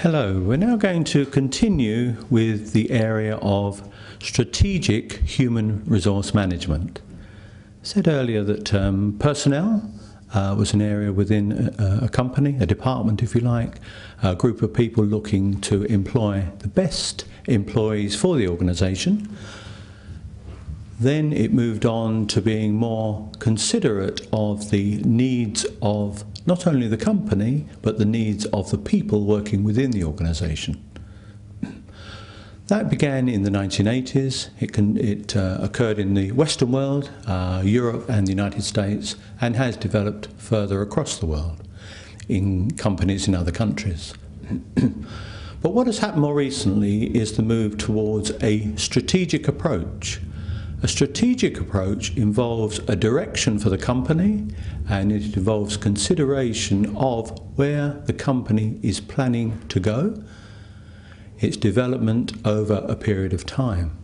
Hello, we're now going to continue with the area of strategic human resource management. I said earlier that personnel was an area within a company, a department if you like, a group of people looking to employ the best employees for the organisation. Then it moved on to being more considerate of the needs of not only the company, but the needs of the people working within the organisation. That began in the 1980s. It occurred in the Western world, Europe and the United States, and has developed further across the world in companies in other countries. But what has happened more recently is the move towards a strategic approach. A strategic approach involves a direction for the company, and it involves consideration of where the company is planning to go, its development over a period of time.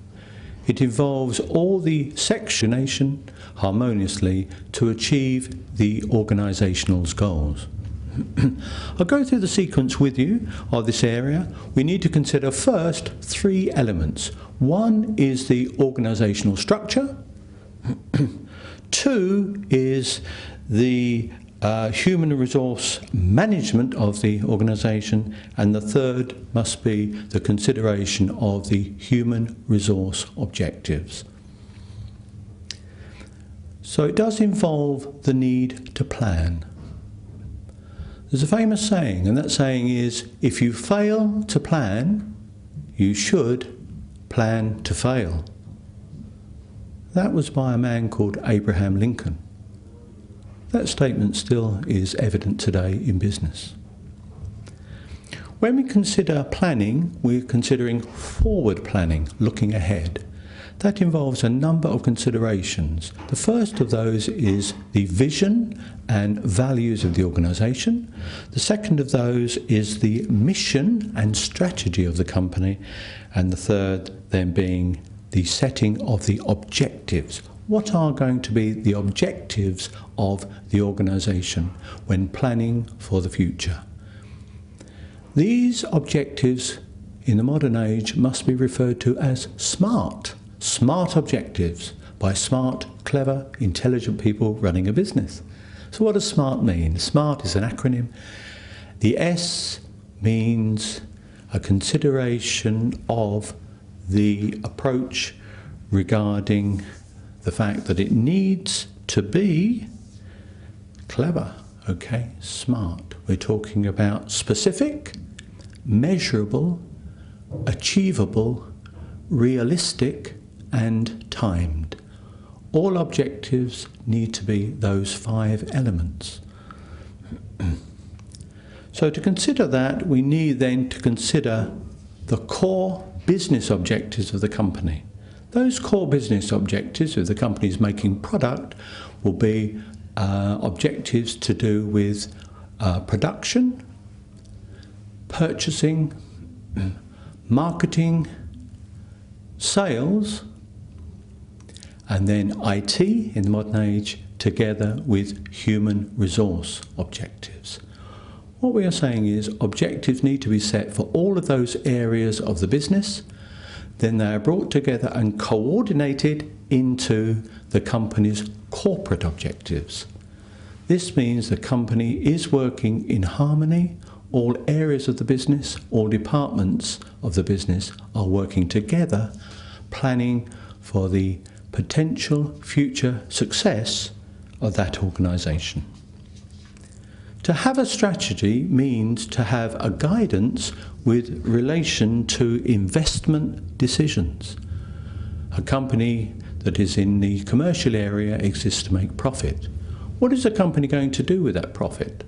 It involves all the sectionation harmoniously to achieve the organisational's goals. I'll go through the sequence with you of this area. We need to consider first three elements. One is the organisational structure. Two is the human resource management of the organisation, and the third must be the consideration of the human resource objectives. So it does involve the need to plan. There's a famous saying, and that saying is, if you fail to plan, you should plan to fail. That was by a man called Abraham Lincoln. That statement still is evident today in business. When we consider planning, we're considering forward planning, looking ahead. That involves a number of considerations. The first of those is the vision and values of the organisation. The second of those is the mission and strategy of the company. And the third then being the setting of the objectives. What are going to be the objectives of the organisation when planning for the future? These objectives in the modern age must be referred to as SMART. SMART objectives by smart, clever, intelligent people running a business. So what does SMART mean? SMART is an acronym. The S means a consideration of the approach regarding the fact that it needs to be clever, okay, smart. We're talking about specific, measurable, achievable, realistic, and timed. All objectives need to be those 5 elements. So to consider that, we need then to consider the core business objectives of the company. Those core business objectives, if the company is making product, will be objectives to do with production, purchasing, marketing, sales, and then IT in the modern age, together with human resource objectives. What we are saying is objectives need to be set for all of those areas of the business. Then they are brought together and coordinated into the company's corporate objectives. This means the company is working in harmony. All areas of the business, all departments of the business are working together, planning for the potential future success of that organisation. To have a strategy means to have a guidance with relation to investment decisions. A company that is in the commercial area exists to make profit. What is a company going to do with that profit?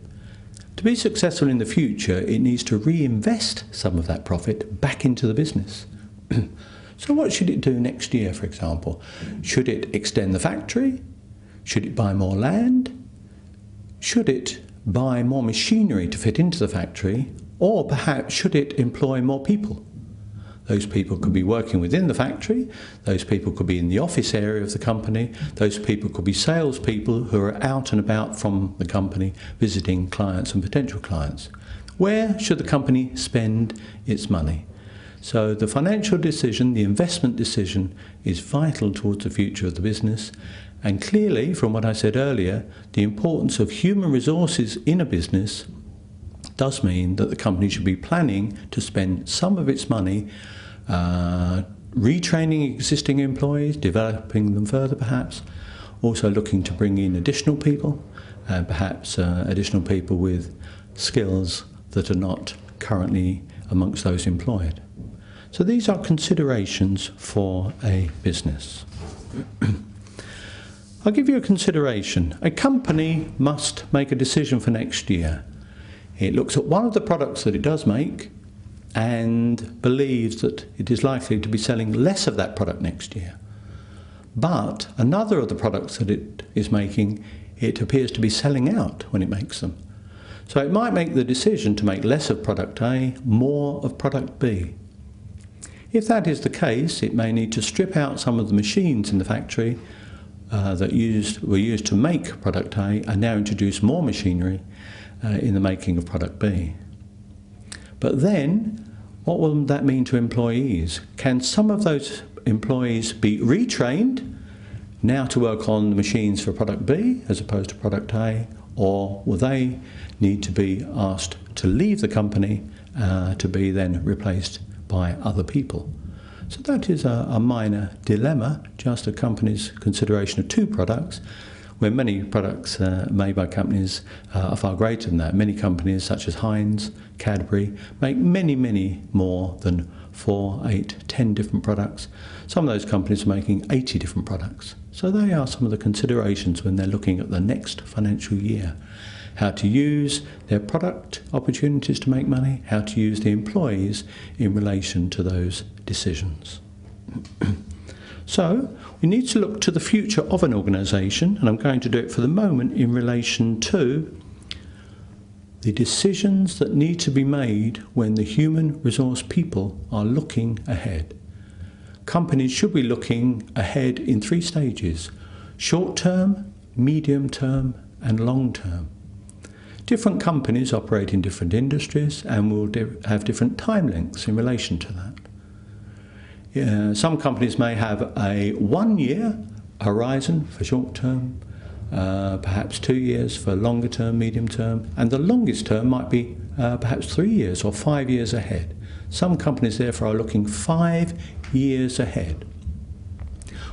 To be successful in the future, it needs to reinvest some of that profit back into the business. So what should it do next year, for example? Should it extend the factory? Should it buy more land? Should it buy more machinery to fit into the factory? Or perhaps should it employ more people? Those people could be working within the factory, those people could be in the office area of the company, those people could be salespeople who are out and about from the company visiting clients and potential clients. Where should the company spend its money? So the financial decision, the investment decision, is vital towards the future of the business. And clearly, from what I said earlier, the importance of human resources in a business does mean that the company should be planning to spend some of its money retraining existing employees, developing them further perhaps, also looking to bring in additional people, and perhaps additional people with skills that are not currently amongst those employed. So these are considerations for a business. I'll give you a consideration. A company must make a decision for next year. It looks at one of the products that it does make and believes that it is likely to be selling less of that product next year. But another of the products that it is making, it appears to be selling out when it makes them. So it might make the decision to make less of product A, more of product B. If that is the case, it may need to strip out some of the machines in the factory that were used to make product A and now introduce more machinery in the making of product B. But then, what will that mean to employees? Can some of those employees be retrained now to work on the machines for product B as opposed to product A, or will they need to be asked to leave the company to be then replaced by other people? So that is a minor dilemma, just a company's consideration of two products, where many products made by companies are far greater than that. Many companies such as Heinz, Cadbury, make many, many more than 4, 8, 10 different products. Some of those companies are making 80 different products. So they are some of the considerations when they're looking at the next financial year. How to use their product opportunities to make money, how to use the employees in relation to those decisions. So we need to look to the future of an organisation, and I'm going to do it for the moment in relation to the decisions that need to be made when the human resource people are looking ahead. Companies should be looking ahead in 3 stages: short term, medium term and long term. Different companies operate in different industries and will have different time lengths in relation to that. Some companies may have a 1-year horizon for short term, perhaps 2 years for longer term, medium term, and the longest term might be perhaps 3 years or 5 years ahead. Some companies therefore are looking 5 years ahead.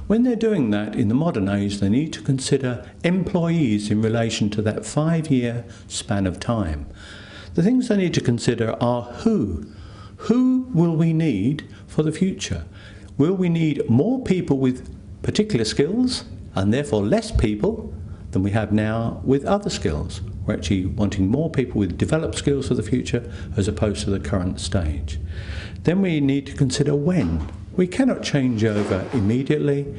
When they're doing that in the modern age, they need to consider employees in relation to that 5-year span of time. The things they need to consider are who. Who will we need for the future? Will we need more people with particular skills and therefore less people than we have now with other skills? We're actually wanting more people with developed skills for the future as opposed to the current stage. Then we need to consider when. We cannot change over immediately.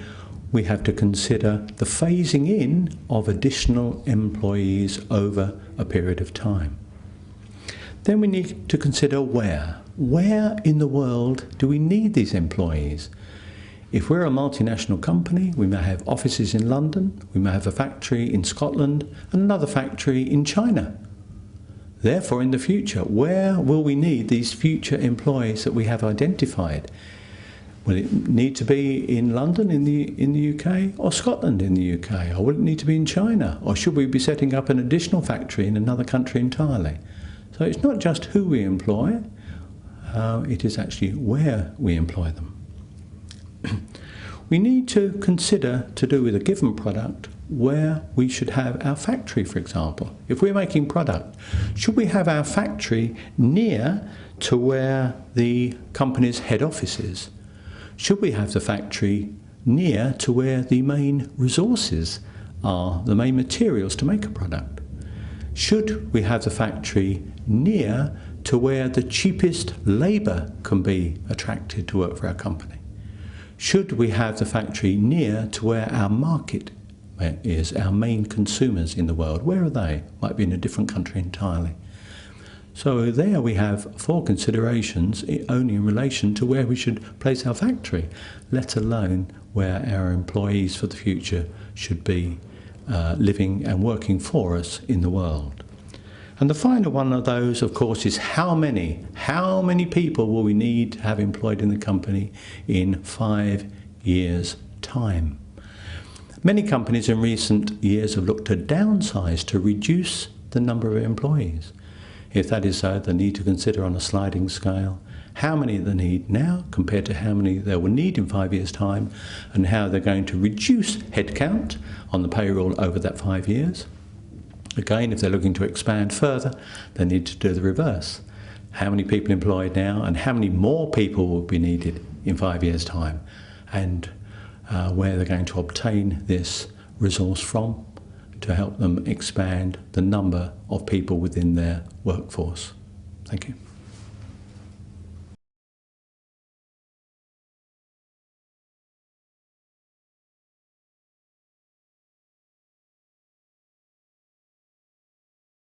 We have to consider the phasing in of additional employees over a period of time. Then we need to consider where. Where in the world do we need these employees? If we're a multinational company, we may have offices in London, we may have a factory in Scotland and another factory in China. Therefore, in the future, where will we need these future employees that we have identified? Will it need to be in London in the UK or Scotland in the UK? Or will it need to be in China? Or should we be setting up an additional factory in another country entirely? So it's not just who we employ, it is actually where we employ them. We need to consider, to do with a given product, where we should have our factory, for example. If we're making product, should we have our factory near to where the company's head office is? Should we have the factory near to where the main resources are, the main materials to make a product? Should we have the factory near to where the cheapest labour can be attracted to work for our company? Should we have the factory near to where our market is, our main consumers in the world? Where are they? Might be in a different country entirely. So there we have 4 considerations only in relation to where we should place our factory, let alone where our employees for the future should be living and working for us in the world. And the final one of those, of course, is how many people will we need to have employed in the company in 5 years' time? Many companies in recent years have looked to downsize to reduce the number of employees. If that is so, they need to consider on a sliding scale how many they need now compared to how many they will need in 5 years' time, and how they're going to reduce headcount on the payroll over that 5 years. Again, if they're looking to expand further, they need to do the reverse. How many people employed now and how many more people will be needed in 5 years' time, and where they're going to obtain this resource from to help them expand the number of people within their workforce. Thank you.